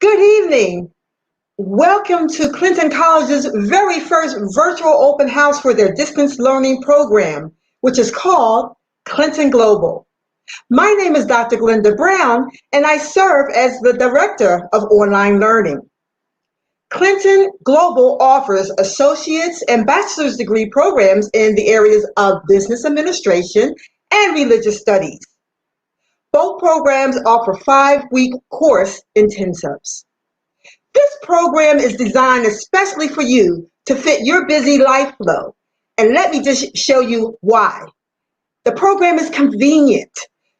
Good evening. Welcome to Clinton College's very first virtual open house for their distance learning program, which is called Clinton Global. My name is Dr. Glenda Brown, and I serve as the Director of Online Learning. Clinton Global offers associate's and bachelor's degree programs in the areas of business administration and religious studies. Both programs offer 5-week course intensives. This program is designed especially for you to fit your busy life flow. And let me just show you why. The program is convenient.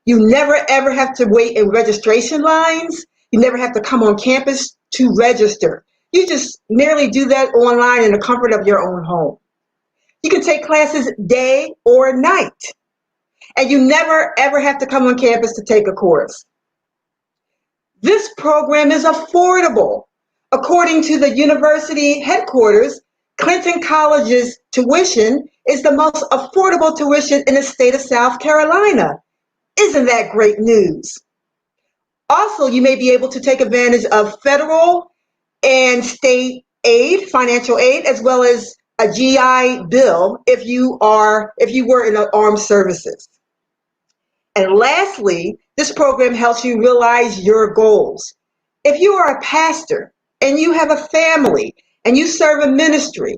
You never ever have to wait in registration lines. You never have to come on campus to register. You just merely do that online in the comfort of your own home. You can take classes day or night. And you never ever have to come on campus to take a course. This program is affordable. According to the university headquarters, Clinton College's tuition is the most affordable tuition in the state of South Carolina. Isn't that great news? Also, you may be able to take advantage of federal and state aid, financial aid, as well as a GI Bill if you were in the armed services. And lastly, this program helps you realize your goals. If you are a pastor and you have a family and you serve a ministry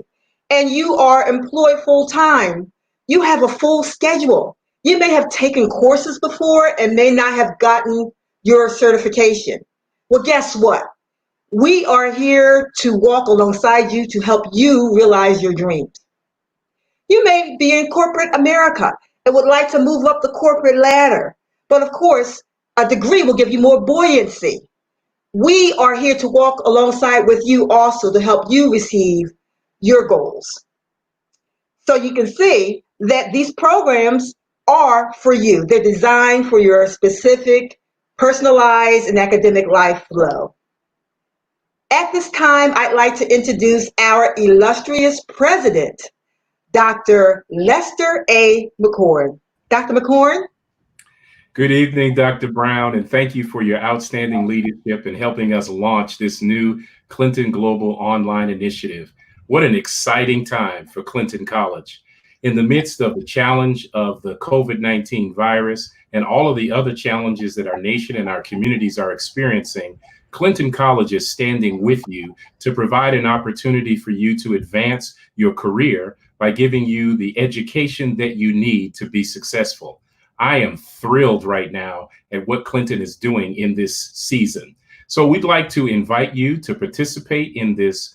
and you are employed full-time, you have a full schedule. You may have taken courses before and may not have gotten your certification. Well, guess what? We are here to walk alongside you to help you realize your dreams. You may be in corporate America and would like to move up the corporate ladder. But of course, a degree will give you more buoyancy. We are here to walk alongside with you also to help you receive your goals. So you can see that these programs are for you. They're designed for your specific, personalized, and academic life flow. At this time, I'd like to introduce our illustrious president, Dr. Lester A. McCorn. Dr. McCorn? Good evening, Dr. Brown, and thank you for your outstanding leadership in helping us launch this new Clinton Global Online Initiative. What an exciting time for Clinton College. In the midst of the challenge of the COVID-19 virus and all of the other challenges that our nation and our communities are experiencing, Clinton College is standing with you to provide an opportunity for you to advance your career by giving you the education that you need to be successful. I am thrilled right now at what Clinton is doing in this season. So we'd like to invite you to participate in this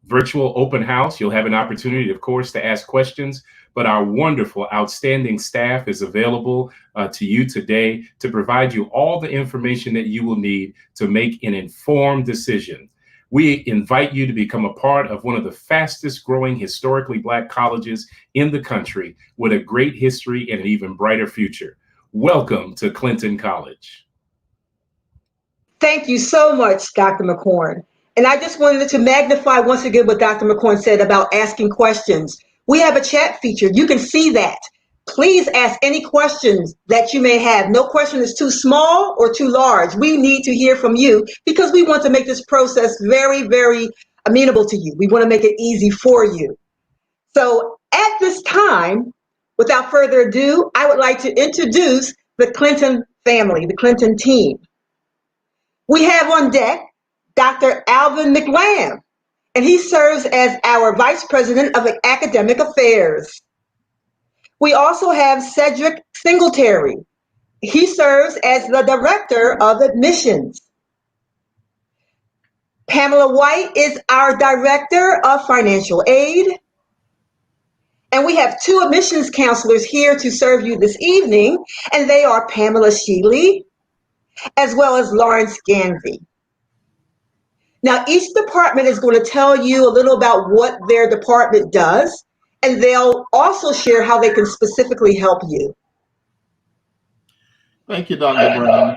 virtual open house. You'll have an opportunity, of course, to ask questions, but our wonderful, outstanding staff is available to you today to provide you all the information that you will need to make an informed decision. We invite you to become a part of one of the fastest growing historically Black colleges in the country with a great history and an even brighter future. Welcome to Clinton College. Thank you so much, Dr. McCorn. And I just wanted to magnify once again what Dr. McCorn said about asking questions. We have a chat feature. You can see that. Please ask any questions that you may have. No question is too small or too large. We need to hear from you because we want to make this process very, very amenable to you. We want to make it easy for you. So at this time, without further ado, I would like to introduce the Clinton family, the Clinton team. We have on deck Dr. Alvin McLam, and he serves as our Vice President of Academic Affairs. We also have Cedric Singletary. He serves as the Director of Admissions. Pamela White is our Director of Financial Aid. And we have two admissions counselors here to serve you this evening, and they are Pamela Sheely, as well as Lawrence Gansey. Now, each department is going to tell you a little about what their department does, and they'll also share how they can specifically help you. Thank you, Dr. Brown.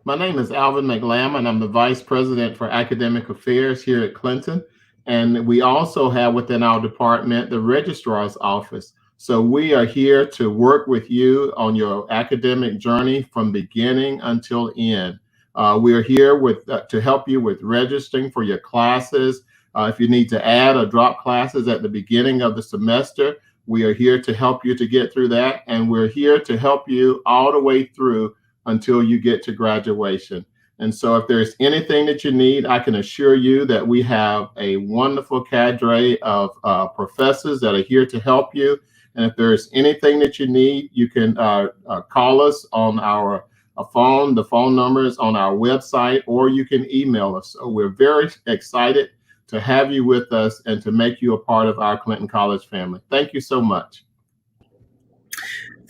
My name is Alvin McLam, and I'm the Vice President for Academic Affairs here at Clinton. And we also have within our department the Registrar's Office. So we are here to work with you on your academic journey from beginning until end. We are here to help you with registering for your classes. If you need to add or drop classes at the beginning of the semester, we are here to help you to get through that. And we're here to help you all the way through until you get to graduation. And so if there's anything that you need, I can assure you that we have a wonderful cadre of professors that are here to help you. And if there's anything that you need, you can call us on our phone. The phone number is on our website, or you can email us. So we're very excited to have you with us and to make you a part of our Clinton College family. Thank you so much.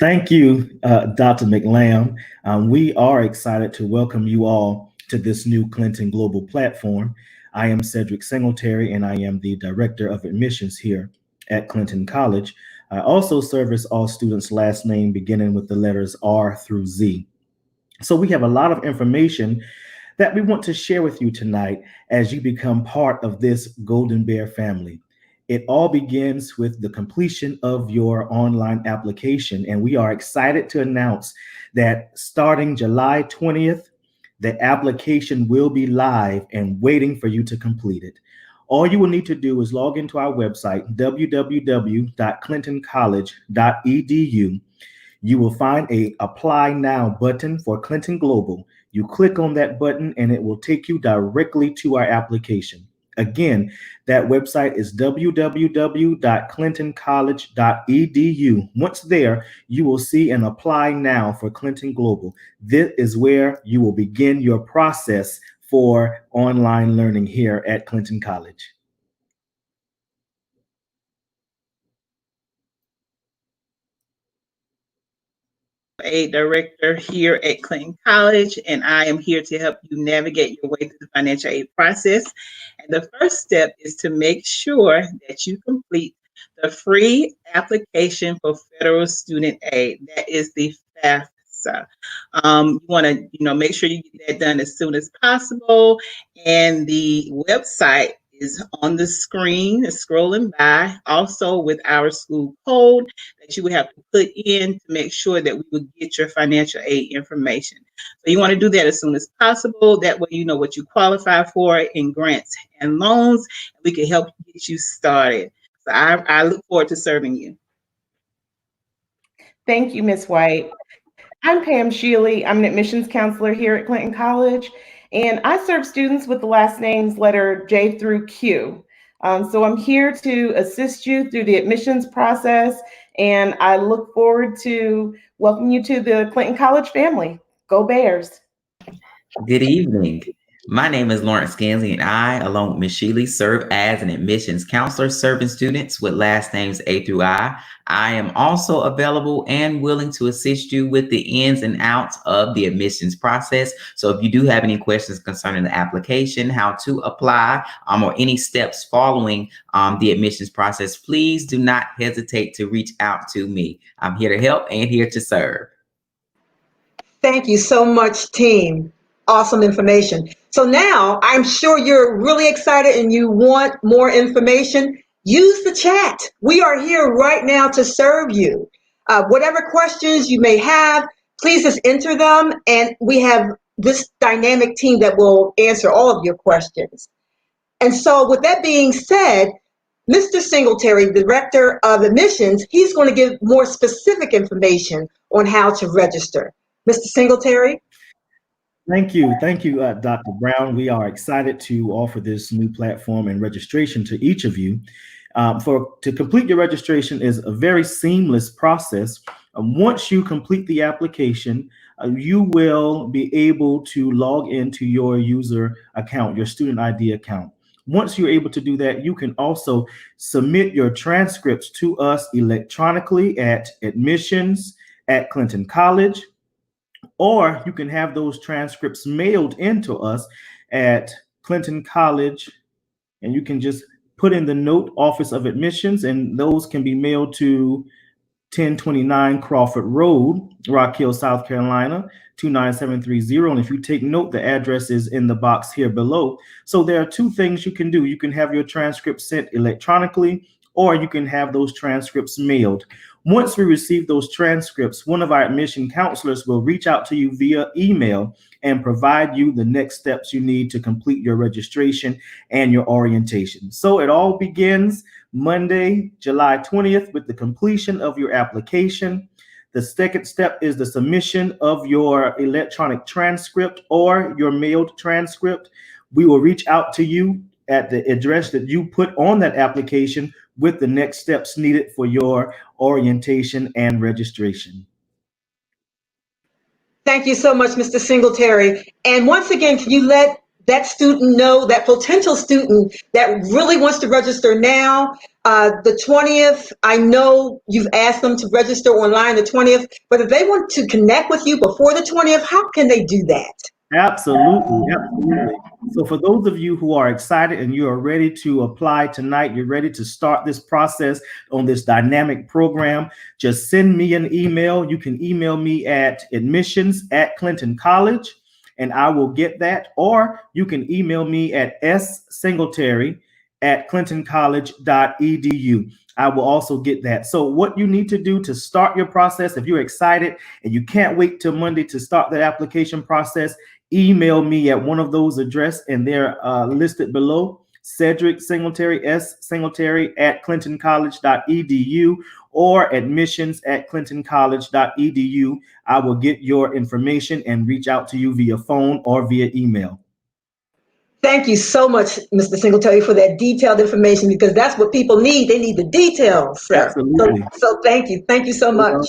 Thank you, Dr. McLam. We are excited to welcome you all to this new Clinton Global platform. I am Cedric Singletary, and I am the Director of Admissions here at Clinton College. I also service all students' last name beginning with the letters R through Z. So we have a lot of information that we want to share with you tonight as you become part of this Golden Bear family. It all begins with the completion of your online application, and we are excited to announce that starting July 20th, the application will be live and waiting for you to complete it. All you will need to do is log into our website, www.clintoncollege.edu. You will find a Apply Now button for Clinton Global. You click on that button and it will take you directly to our application. Again, that website is www.clintoncollege.edu. Once there, you will see an Apply Now for Clinton Global. This is where you will begin your process for online learning here at Clinton College. A director here at Clinton College, and I am here to help you navigate your way through the financial aid process. And the first step is to make sure that you complete the free application for federal student aid. That is the FAFSA. You want to, make sure you get that done as soon as possible. And the website is on the screen, is scrolling by, also with our school code that you would have to put in to make sure that we would get your financial aid information. So you want to do that as soon as possible. That way you know what you qualify for in grants and loans. We can help get you started. So I look forward to serving you. Thank you, Ms. White. I'm Pam Shealy. I'm an admissions counselor here at Clinton College, and I serve students with the last names letter J through Q. So I'm here to assist you through the admissions process, and I look forward to welcoming you to the Clinton College family. Go Bears. Good evening. My name is Lawrence Gansley, and I, along with Ms. Shealy, serve as an admissions counselor serving students with last names A through I. I am also available and willing to assist you with the ins and outs of the admissions process. So if you do have any questions concerning the application, how to apply, or any steps following the admissions process, please do not hesitate to reach out to me. I'm here to help and here to serve. Thank you so much, team. Awesome information. So now I'm sure you're really excited and you want more information. Use the chat. We are here right now to serve you. Whatever questions you may have, please just enter them, and we have this dynamic team that will answer all of your questions. And so with that being said, Mr. Singletary, Director of Admissions, he's going to give more specific information on how to register. Mr. Singletary? Thank you, Dr. Brown. We are excited to offer this new platform and registration to each of you. To complete your registration is a very seamless process. Once you complete the application, you will be able to log into your user account, your student ID account. Once you're able to do that, you can also submit your transcripts to us electronically at admissions@Clinton College. Or you can have those transcripts mailed into us at Clinton College, and you can just put in the note Office of Admissions, and those can be mailed to 1029 Crawford Road, Rock Hill, South Carolina, 29730. And if you take note, the address is in the box here below. So there are two things you can do. You can have your transcript sent electronically, or you can have those transcripts mailed. Once we receive those transcripts, one of our admission counselors will reach out to you via email and provide you the next steps you need to complete your registration and your orientation. So it all begins Monday, July 20th with the completion of your application. The second step is the submission of your electronic transcript or your mailed transcript. We will reach out to you at the address that you put on that application with the next steps needed for your orientation and registration. Thank you so much, Mr. Singletary. And once again, can you let that student know, that potential student that really wants to register now, the 20th, I know you've asked them to register online the 20th, but if they want to connect with you before the 20th, how can they do that? Absolutely, absolutely. So for those of you who are excited and you are ready to apply tonight, you're ready to start this process on this dynamic program, just send me an email. You can email me at admissions@Clinton College, and I will get that. Or you can email me at ssingletary@clintoncollege.edu. I will also get that. So what you need to do to start your process, if you're excited and you can't wait till Monday to start that application process, email me at one of those addresses, and they're listed below. Cedric Singletary, ssingletary@clintoncollege.edu or admissions@clintoncollege.edu. I will get your information and reach out to you via phone or via email. Thank you so much, Mr. Singletary, for that detailed information, because that's what people need. They need the details, sir. Absolutely. So thank you. Thank you so much.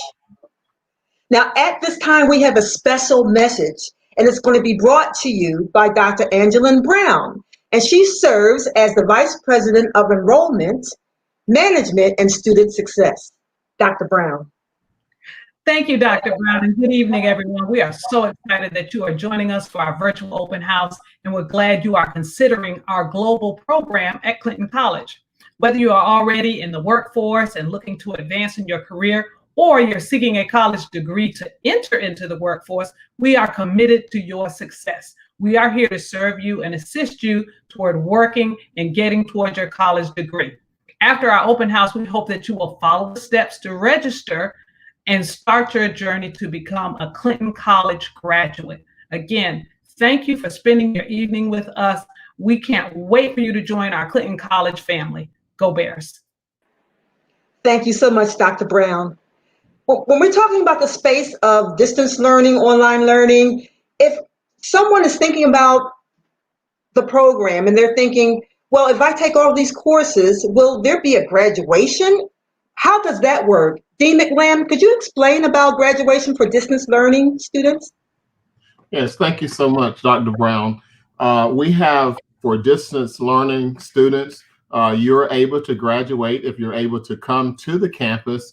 Now, at this time, we have a special message, and it's going to be brought to you by Dr. Angelyn Brown, and she serves as the Vice President of Enrollment, Management, and Student Success. Dr. Brown. Thank you, Dr. Brown, and good evening, everyone. We are so excited that you are joining us for our virtual open house, and we're glad you are considering our global program at Clinton College. Whether you are already in the workforce and looking to advance in your career, or you're seeking a college degree to enter into the workforce, we are committed to your success. We are here to serve you and assist you toward working and getting towards your college degree. After our open house, we hope that you will follow the steps to register and start your journey to become a Clinton College graduate. Again, thank you for spending your evening with us. We can't wait for you to join our Clinton College family. Go Bears. Thank you so much, Dr. Brown. When we're talking about the space of distance learning, online learning, if someone is thinking about the program and they're thinking, well, if I take all these courses, will there be a graduation? How does that work? Dean McLam, could you explain about graduation for distance learning students? Yes, thank you so much, Dr. Brown. We have, for distance learning students, you're able to graduate if you're able to come to the campus.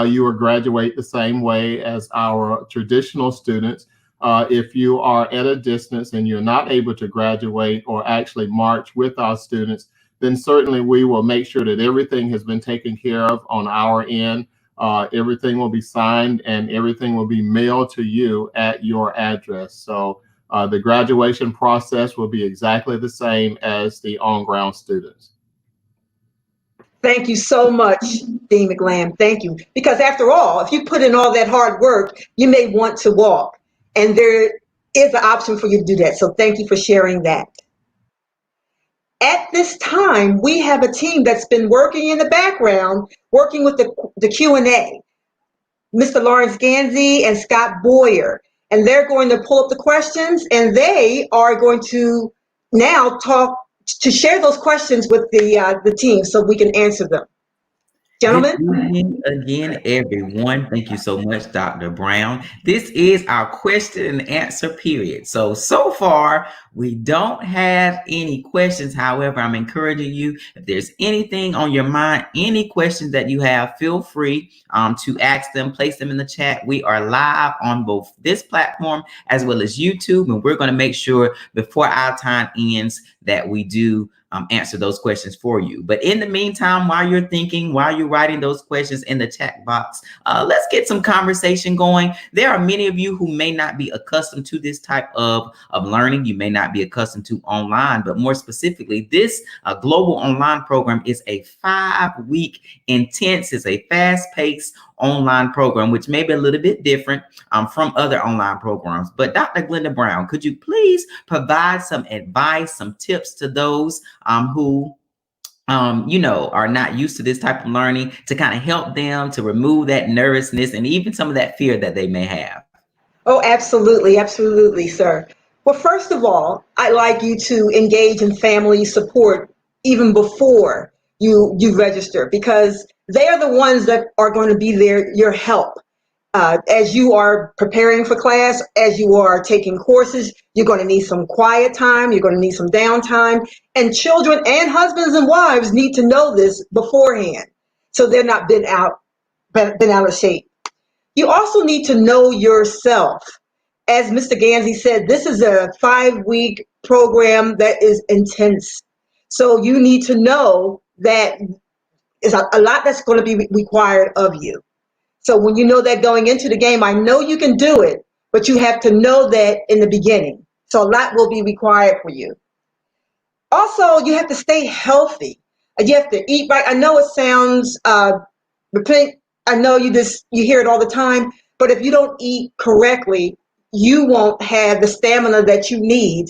You will graduate the same way as our traditional students. If you are at a distance and you're not able to graduate or actually march with our students, then certainly we will make sure that everything has been taken care of on our end. Everything will be signed and everything will be mailed to you at your address. So the graduation process will be exactly the same as the on-ground students. Thank you so much, Dean McLam. Thank you. Because after all, if you put in all that hard work, you may want to walk. And there is an option for you to do that. So thank you for sharing that. At this time, we have a team that's been working in the background, working with the Q&A. Mr. Lawrence Gansey and Scott Boyer. And they're going to pull up the questions, and they are going to now share those questions with the team so we can answer them. Gentlemen? Good evening again, everyone. Thank you so much, Dr. Brown. This is our question and answer period. So far, we don't have any questions. However, I'm encouraging you, if there's anything on your mind, any questions that you have, feel free to ask them, place them in the chat. We are live on both this platform as well as YouTube, and we're going to make sure before our time ends that we do answer those questions for you. But in the meantime, while you're thinking, while you're writing those questions in the chat box, let's get some conversation going. There are many of you who may not be accustomed to this type of learning. You may not be accustomed to online, but more specifically, this global online program is a 5-week intense, it's a fast-paced online program, which may be a little bit different from other online programs. But Dr. Glenda Brown, could you please provide some advice, some tips to those who are not used to this type of learning, to kind of help them to remove that nervousness and even some of that fear that they may have? Oh, absolutely. Absolutely, sir. Well, first of all, I'd like you to engage in family support even before you register, because they are the ones that are going to be there, your help. As you are preparing for class, as you are taking courses, you're going to need some quiet time, you're going to need some downtime, and children and husbands and wives need to know this beforehand so they're not been out of shape. You also need to know yourself. As Mr. Gansey said, this is a 5-week program that is intense. So you need to know that is a lot that's going to be required of you. So when you know that going into the game, I know you can do it, but you have to know that in the beginning. So a lot will be required for you. Also, you have to stay healthy. You have to eat right. I know it sounds, I know you hear it all the time, but if you don't eat correctly, you won't have the stamina that you need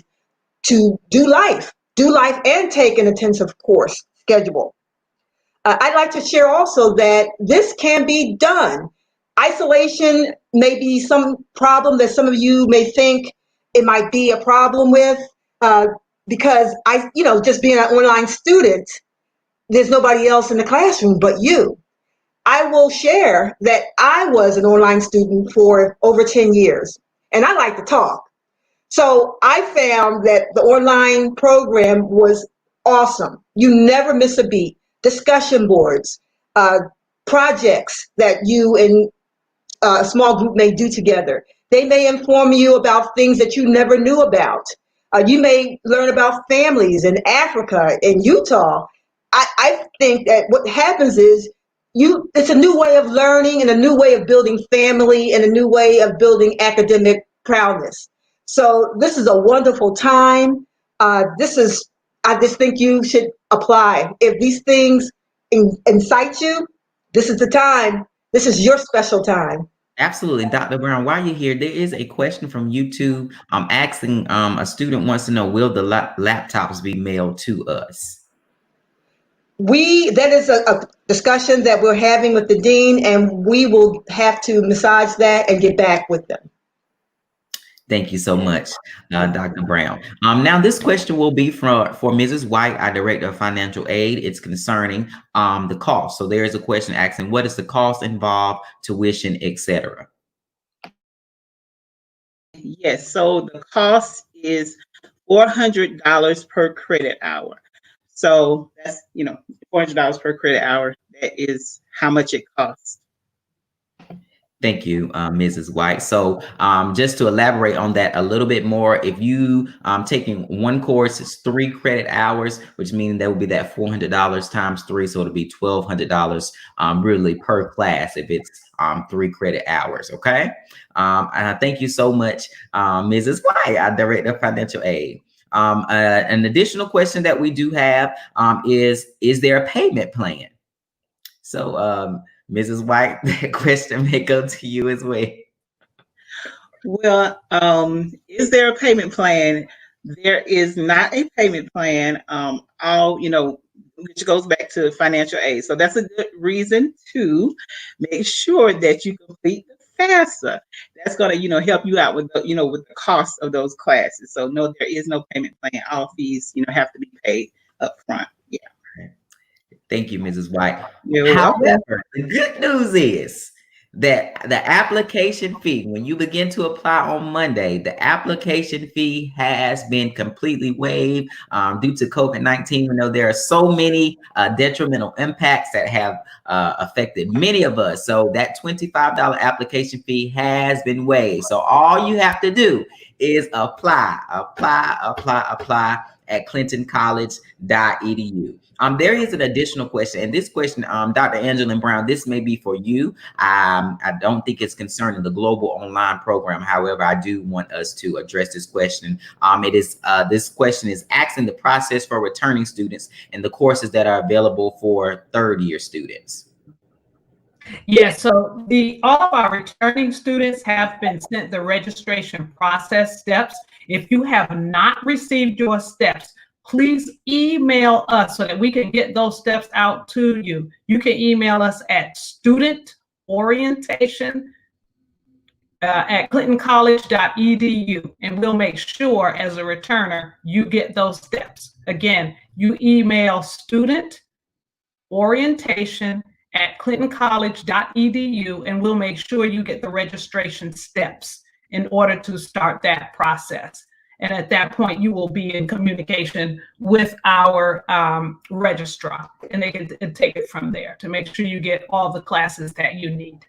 to do life and take an intensive course schedule. I'd like to share also that this can be done. Isolation may be some problem that some of you may think it might be a problem with, because just being an online student, there's nobody else in the classroom but you. I will share that I was an online student for over 10 years, and I like to talk. So I found that the online program was awesome. You never miss a beat. Discussion boards, projects that you and a small group may do together. They may inform you about things that you never knew about. You may learn about families in Africa, in Utah. I think that what happens is it's a new way of learning and a new way of building family and a new way of building academic proudness. So this is a wonderful time. I just think you should apply. If these things incite you, this is the time. This is your special time. Absolutely. Dr. Brown, while you're here, there is a question from YouTube asking, a student wants to know, will the laptops be mailed to us? That is a discussion that we're having with the dean, and we will have to massage that and get back with them. Thank you so much, Dr. Brown. Now this question will be for Mrs. White, our Director of Financial Aid. It's concerning the cost. So there is a question asking, what is the cost involved, tuition, etc.? Yes, so the cost is $400 per credit hour. So that's, $400 per credit hour. That is how much it costs. Thank you, Mrs. White. So just to elaborate on that a little bit more, if you taking one course, it's 3 credit hours, which means that would be that $400 times 3. So it'll be $1,200 really per class if it's 3 credit hours. Okay. And I thank you so much, Mrs. White, our Director of Financial Aid. An additional question that we do have is there a payment plan? So Mrs. White, that question may go to you as well. Well, is there a payment plan? There is not a payment plan. Which goes back to financial aid. So that's a good reason to make sure that you complete the FAFSA. That's going to, help you out with the, with the cost of those classes. So no, there is no payment plan. All fees, have to be paid up front. Yeah. Thank you, Mrs. White. You're However, the good news is that the application fee, when you begin to apply on Monday, the application fee has been completely waived due to COVID-19. We know there are so many detrimental impacts that have affected many of us. So that $25 application fee has been waived. So all you have to do is apply. at clintoncollege.edu. There is an additional question, and this question, Dr. Angelin Brown, this may be for you. I don't think it's concerning the Global Online program. However, I do want us to address this question. This question is asking the process for returning students and the courses that are available for third-year students. Yes, so all of our returning students have been sent the registration process steps. If you have not received your steps, please email us so that we can get those steps out to you. You can email us at studentorientation at clintoncollege.edu, and we'll make sure as a returner you get those steps. Again, you email studentorientation at clintoncollege.edu, and we'll make sure you get the registration steps in order to start that process. And at that point, you will be in communication with our registrar, and they can take it from there to make sure you get all the classes that you need.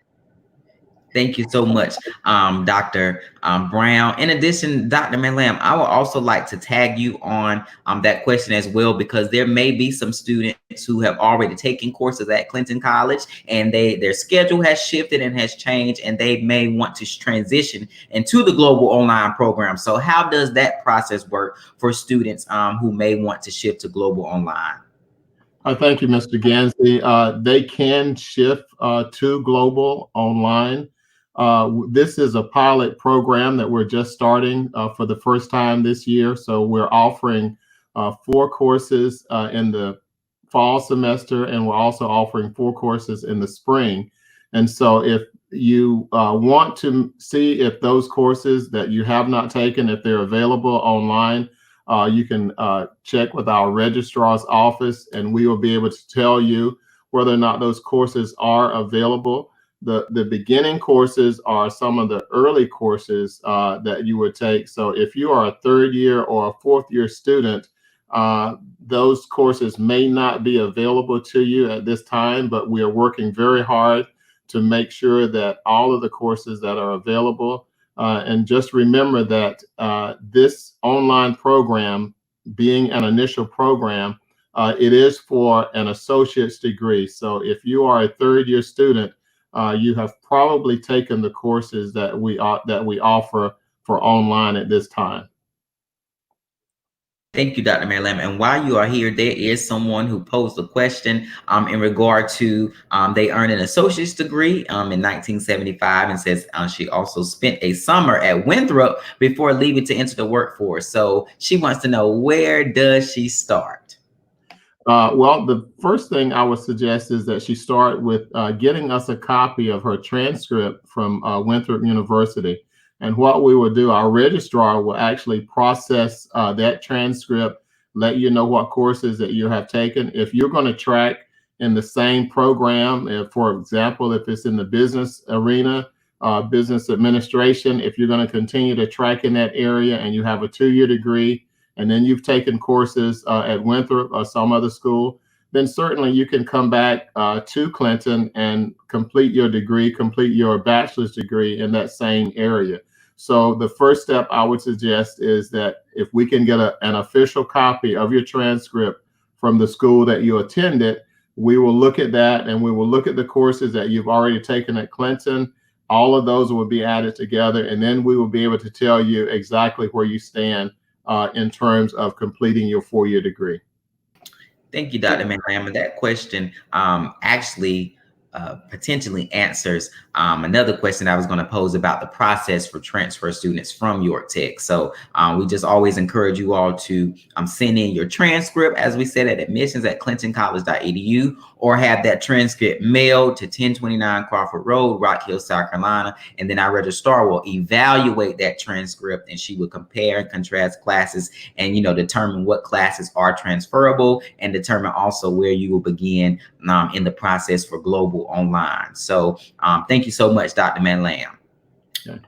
Thank you so much, Dr. Brown. In addition, Dr. Malam, I would also like to tag you on that question as well, because there may be some students who have already taken courses at Clinton College and their schedule has shifted and has changed, and they may want to transition into the Global Online program. So how does that process work for students who may want to shift to Global Online? Thank you, Mr. Gansey. They can shift to Global Online. This is a pilot program that we're just starting for the first time this year. So we're offering 4 courses in the fall semester, and we're also offering 4 courses in the spring. And so if you want to see if those courses that you have not taken, if they're available online, you can check with our registrar's office, and we will be able to tell you whether or not those courses are available. The beginning courses are some of the early courses that you would take. So if you are a 3rd year or a 4th year student, those courses may not be available to you at this time, but we are working very hard to make sure that all of the courses that are available. And just remember that this online program, being an initial program, it is for an associate's degree. So if you are a 3rd year student, you have probably taken the courses that we offer for online at this time. Thank you, Dr. Marylam. And while you are here, there is someone who posed a question in regard to they earned an associate's degree in 1975, and says she also spent a summer at Winthrop before leaving to enter the workforce. So she wants to know, where does she start? Well, the first thing I would suggest is that she start with getting us a copy of her transcript from Winthrop University. And what we will do, our registrar will actually process that transcript, let you know what courses that you have taken. If you're going to track in the same program, for example, if it's in the business arena, business administration, if you're going to continue to track in that area and you have a 2-year degree, and then you've taken courses at Winthrop or some other school, then certainly you can come back to Clinton and complete your degree, complete your bachelor's degree in that same area. So the first step I would suggest is that if we can get an official copy of your transcript from the school that you attended, we will look at that, and we will look at the courses that you've already taken at Clinton. All of those will be added together, and then we will be able to tell you exactly where you stand in terms of completing your 4-year degree. Thank you, Dr. Malam. That question actually potentially answers another question I was going to pose about the process for transfer students from York Tech. So we just always encourage you all to send in your transcript, as we said, at admissions@clintoncollege.edu, or have that transcript mailed to 1029 Crawford Road, Rock Hill, South Carolina. And then our registrar will evaluate that transcript, and she will compare and contrast classes and, determine what classes are transferable, and determine also where you will begin in the process for Global Online. So thank you so much, Dr. Malam. Okay.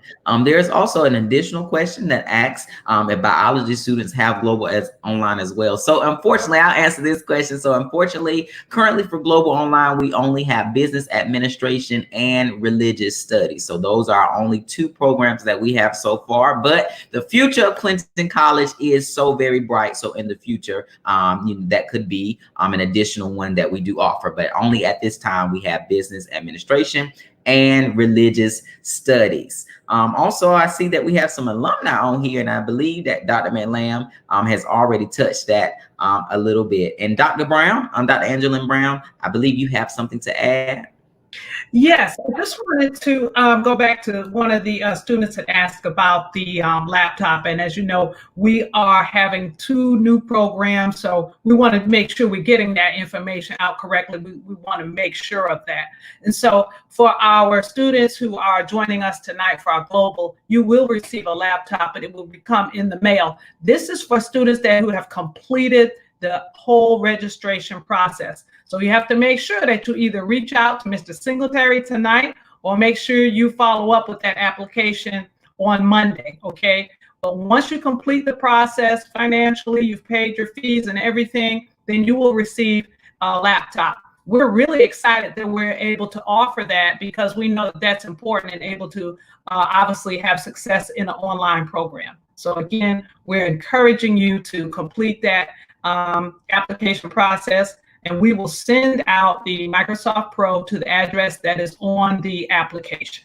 There's also an additional question that asks if biology students have global as online as well. So unfortunately, I'll answer this question. So unfortunately, currently for global online, we only have business administration and religious studies. So those are our only two programs that we have so far. But the future of Clinton College is so very bright. So in the future, that could be an additional one that we do offer. But only at this time, we have business administration and religious studies. Also, I see that we have some alumni on here, and I believe that Dr. McLam has already touched that a little bit. And Dr. Brown, Dr. Angelina Brown, I believe you have something to add. Yes, I just wanted to go back to one of the students that asked about the laptop. And as you know, we are having 2 new programs. So we want to make sure we're getting that information out correctly. We want to make sure of that. And so for our students who are joining us tonight for our global, you will receive a laptop, and it will come in the mail. This is for students who have completed the whole registration process. So you have to make sure that you either reach out to Mr. Singletary tonight, or make sure you follow up with that application on Monday, okay? But once you complete the process financially, you've paid your fees and everything, then you will receive a laptop. We're really excited that we're able to offer that, because we know that that's important and able to obviously have success in an online program. So again, we're encouraging you to complete that application process, and we will send out the Microsoft Pro to the address that is on the application.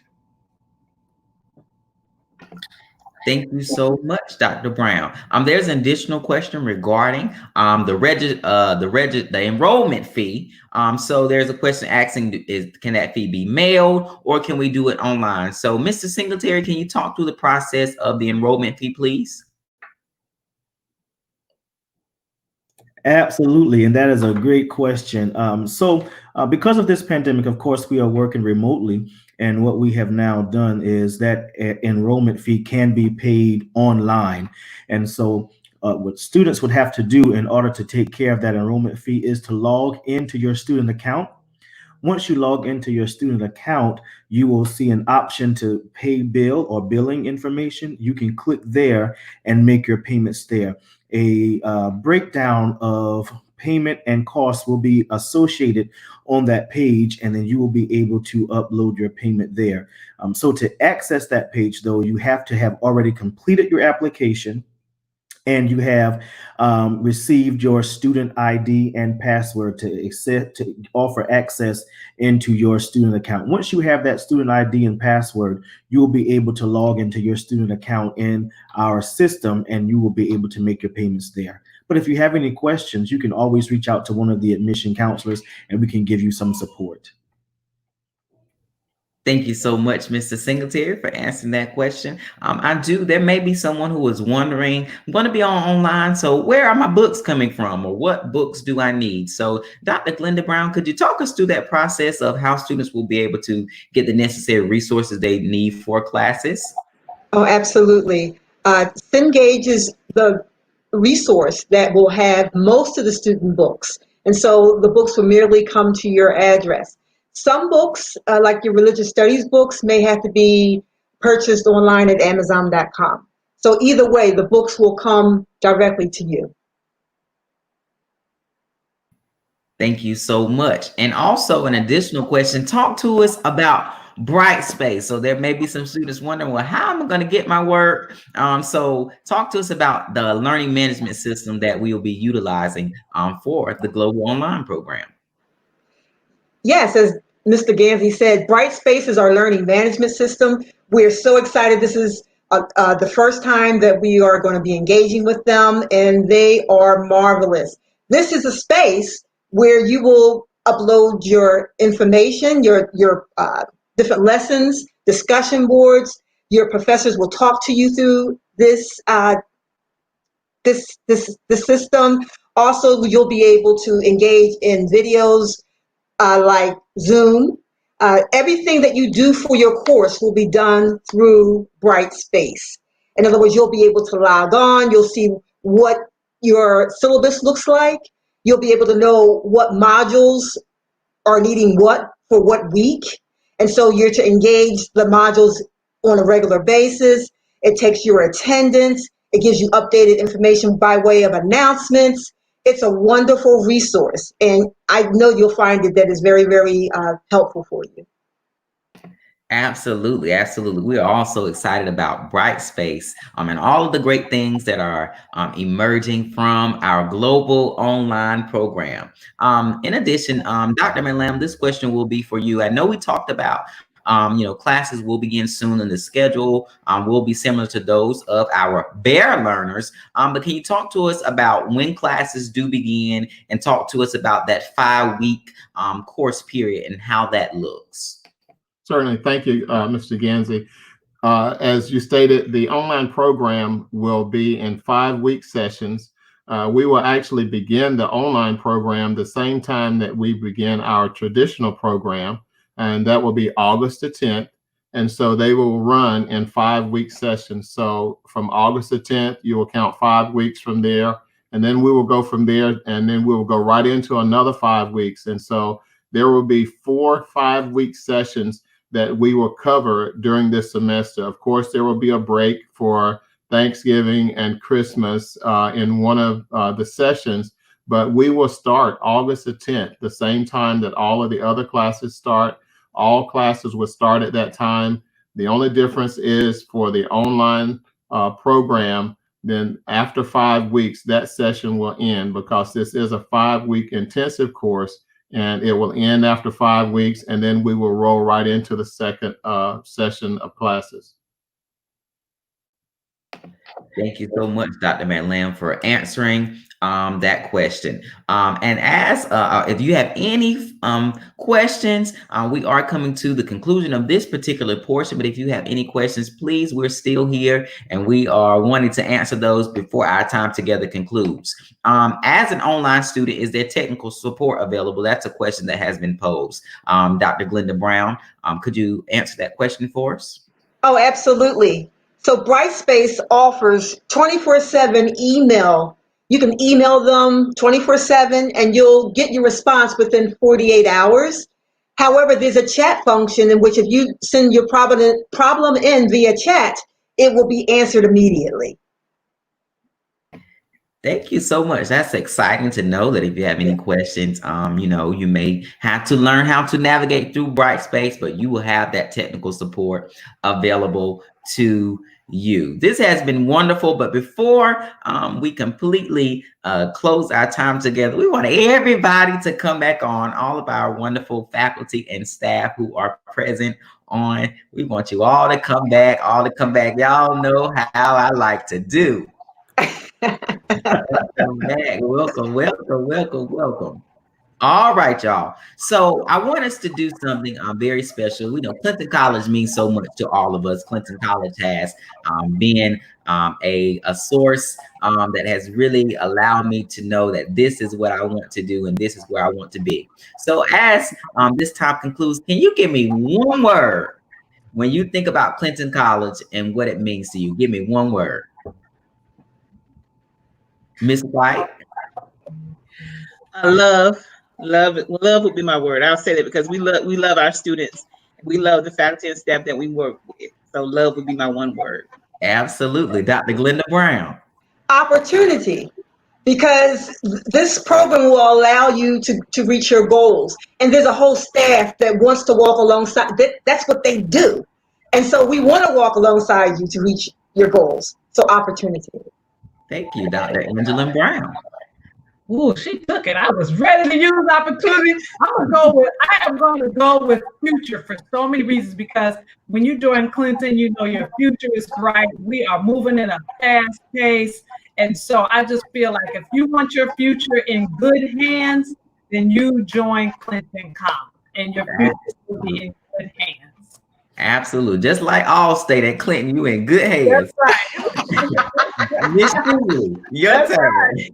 Thank you so much, Dr. Brown. There's an additional question regarding the enrollment fee. So there's a question asking, can that fee be mailed, or can we do it online? So Mr. Singletary, can you talk through the process of the enrollment fee, please? Absolutely, and that is a great question. So because of this pandemic, of course, we are working remotely, and what we have now done is that enrollment fee can be paid online. And so what students would have to do in order to take care of that enrollment fee is to log into your student account. Once you log into your student account, you will see an option to pay bill or billing information. You can click there and make your payments there. A breakdown of payment and costs will be associated on that page, and then you will be able to upload your payment there. So to access that page, though, you have to have already completed your application, and you have received your student ID and password to offer access into your student account. Once you have that student ID and password, you will be able to log into your student account in our system, and you will be able to make your payments there. But if you have any questions, you can always reach out to one of the admission counselors, and we can give you some support. Thank you so much, Mr. Singletary, for answering that question. There may be someone who is wondering, I'm going to be online, so where are my books coming from, or what books do I need? So Dr. Glenda Brown, could you talk us through that process of how students will be able to get the necessary resources they need for classes? Oh, absolutely. Cengage is the resource that will have most of the student books. And so the books will merely come to your address. Some books, like your religious studies books, may have to be purchased online at Amazon.com. So either way, the books will come directly to you. Thank you so much. And also an additional question, talk to us about Brightspace. So there may be some students wondering, well, how am I going to get my work? So talk to us about the learning management system that we will be utilizing for the Global Online program. Yes, as Mr. Gansey said, Brightspace is our learning management system. We're so excited. This is the first time that we are going to be engaging with them, and they are marvelous. This is a space where you will upload your information, your different lessons, discussion boards. Your professors will talk to you through this system. Also, you'll be able to engage in videos like Zoom. Everything that you do for your course will be done through Brightspace. In other words, you'll be able to log on. You'll see what your syllabus looks like. You'll be able to know what modules are needing what for what week. And so you're to engage the modules on a regular basis. It takes your attendance. It gives you updated information by way of announcements. It's a wonderful resource, and I know you'll find that is very, very helpful for you. Absolutely, absolutely. We are also excited about Brightspace and all of the great things that are emerging from our global online program. In addition, Dr. Manlam, this question will be for you. I know we talked about classes will begin soon, and the schedule will be similar to those of our Bear learners. But can you talk to us about when classes do begin, and talk to us about that 5-week course period and how that looks? Certainly. Thank you, Mr. Gansey. As you stated, the online program will be in 5-week sessions. We will actually begin the online program the same time that we begin our traditional program, and that will be August the 10th. And so they will run in 5-week sessions. So from August the 10th, you will count 5 weeks from there, and then we will go from there, and then we will go right into another 5 weeks. And so there will be 4 5-week sessions that we will cover during this semester. Of course, there will be a break for Thanksgiving and Christmas in one of the sessions, but we will start August the 10th, the same time that all of the other classes start. All classes will start at that time. The only difference is for the online program, then after 5 weeks, that session will end, because this is a 5-week intensive course, and it will end after 5 weeks, and then we will roll right into the second session of classes. Thank you so much, Dr. Manlam, for answering that question. And as if you have any questions, we are coming to the conclusion of this particular portion. But if you have any questions, please, we're still here, and we are wanting to answer those before our time together concludes. As an online student, is there technical support available? That's a question that has been posed. Dr. Glenda Brown, could you answer that question for us? Oh, absolutely. So Brightspace offers 24/7 email. You can email them 24/7 and you'll get your response within 48 hours. However, there's a chat function in which if you send your problem in via chat, it will be answered immediately. Thank you so much. That's exciting to know that if you have any questions, you may have to learn how to navigate through Brightspace, but you will have that technical support available to you. This has been wonderful, but before we completely close our time together, we want everybody to come back on, all of our wonderful faculty and staff who are present on. We want you all to come back, Y'all know how I like to do. Welcome. All right, y'all. So I want us to do something very special. We know Clinton College means so much to all of us. Clinton College has been a source that has really allowed me to know that this is what I want to do and this is where I want to be. So as this time concludes, can you give me one word when you think about Clinton College and what it means to you? Give me one word. Miss White? Love would be my word. I'll say that because we love our students. We love the faculty and staff that we work with. So love would be my one word. Absolutely. Dr. Glenda Brown? Opportunity, because this program will allow you to reach your goals. And there's a whole staff that wants to walk alongside. That's what they do. And so we want to walk alongside you to reach your goals. So opportunity. Thank you, Dr. Angela Brown. Ooh, she took it. I was ready to use opportunity. I am going to go with future for so many reasons, because when you join Clinton, you know your future is bright. We are moving in a fast pace. And so I just feel like if you want your future in good hands, then you join Clinton College and your future will be in good hands. Absolutely. Just like Allstate at Clinton, you in good hands. That's right. Miss Julie, your turn. Right.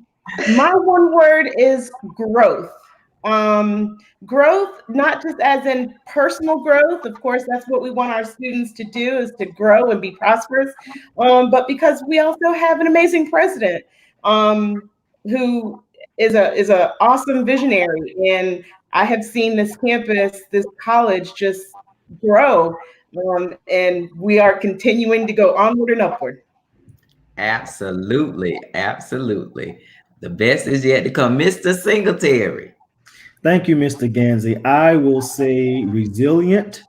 My one word is growth. Growth, not just as in personal growth. Of course, that's what we want our students to do, is to grow and be prosperous. But because we also have an amazing president who is a awesome visionary, and I have seen this campus, this college, just grow And we are continuing to go onward and upward. Absolutely. Absolutely. The best is yet to come. Mr. Singletary. Thank you, Mr. Ganzi. I will say resilient,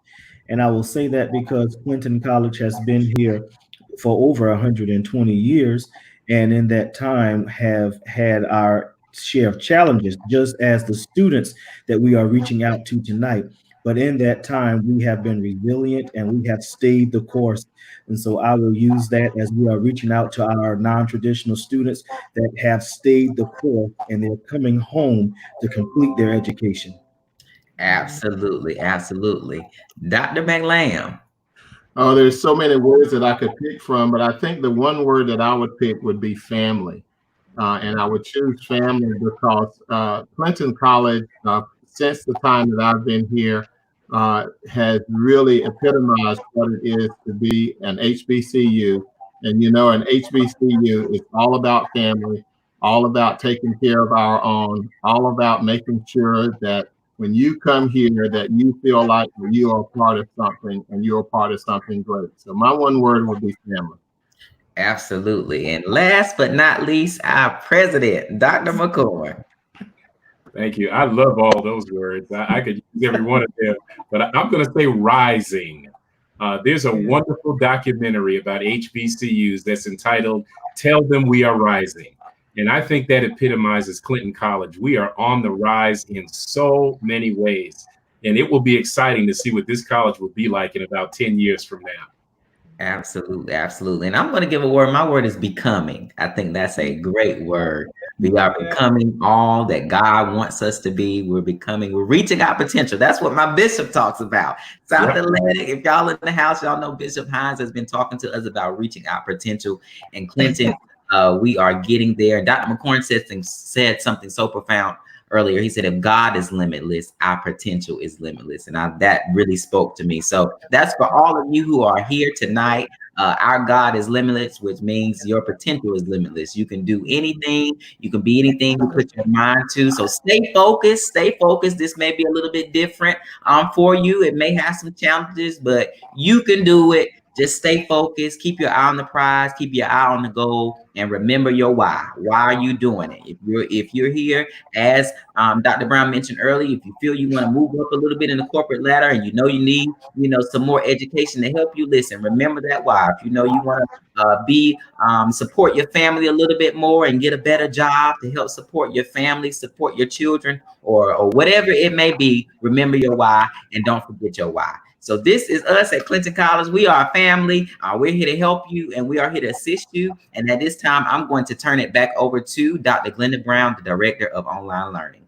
and I will say that because Clinton College has been here for over 120 years, and in that time have had our share of challenges, just as the students that we are reaching out to tonight. But in that time, we have been resilient and we have stayed the course. And so I will use that as we are reaching out to our non-traditional students that have stayed the course and they're coming home to complete their education. Absolutely. Absolutely. Dr. McLam. Oh, there's so many words that I could pick from, but I think the one word that I would pick would be family. And I would choose family because Clinton College, since the time that I've been here, has really epitomized what it is to be an HBCU. And you know, an HBCU is all about family, all about taking care of our own, all about making sure that when you come here, that you feel like you are part of something and you're part of something great. So my one word would be family. Absolutely. And last but not least, our president, Dr. McCoy. Thank you. I love all those words. I could use every one of them, but I'm going to say rising. There's a wonderful documentary about HBCUs that's entitled Tell Them We Are Rising. And I think that epitomizes Clinton College. We are on the rise in so many ways. And it will be exciting to see what this college will be like in about 10 years from now. Absolutely, absolutely. And I'm going to give a word. My word is becoming. I think that's a great word. We are becoming all that God wants us to be. We're reaching our potential. That's what my bishop talks about. South Atlantic, if y'all in the house, y'all know Bishop Hines has been talking to us about reaching our potential. And Clinton, we are getting there. Dr. McCorn said something so profound earlier. He said, if God is limitless, our potential is limitless. And that really spoke to me. So that's for all of you who are here tonight. Our God is limitless, which means your potential is limitless. You can do anything. You can be anything you put your mind to. So stay focused. Stay focused. This may be a little bit different for you. It may have some challenges, but you can do it. Just stay focused. Keep your eye on the prize. Keep your eye on the goal, and remember your why. Why are you doing it? If you're here, as Dr. Brown mentioned earlier, if you feel you want to move up a little bit in the corporate ladder, and you know you need some more education to help you, listen. Remember that why. If you know you want to support your family a little bit more and get a better job to help support your family, support your children, or whatever it may be, remember your why and don't forget your why. So this is us at Clinton College. We are a family. We're here to help you, and we are here to assist you. And at this time, I'm going to turn it back over to Dr. Glenda Brown, the Director of Online Learning.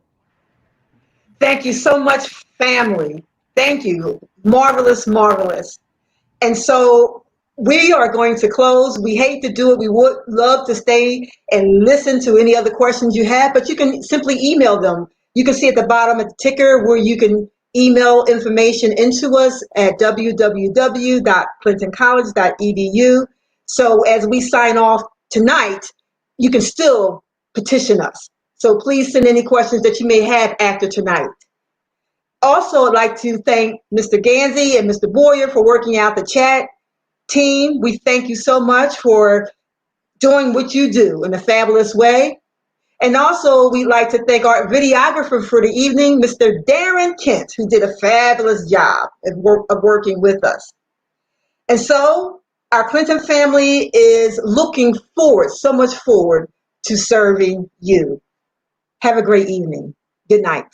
Thank you so much, family. Thank you. Marvelous, marvelous. And so we are going to close. We hate to do it. We would love to stay and listen to any other questions you have, but you can simply email them. You can see at the bottom of the ticker where you can email information into us at www.clintoncollege.edu. So as we sign off tonight, you can still petition us. So please send any questions that you may have after tonight. Also, I'd like to thank Mr. Ganzi and Mr. Boyer for working out the chat team. We thank you so much for doing what you do in a fabulous way. And also, we'd like to thank our videographer for the evening, Mr. Darren Kent, who did a fabulous job of working with us. And so, our Clinton family is looking forward, so much forward, to serving you. Have a great evening. Good night.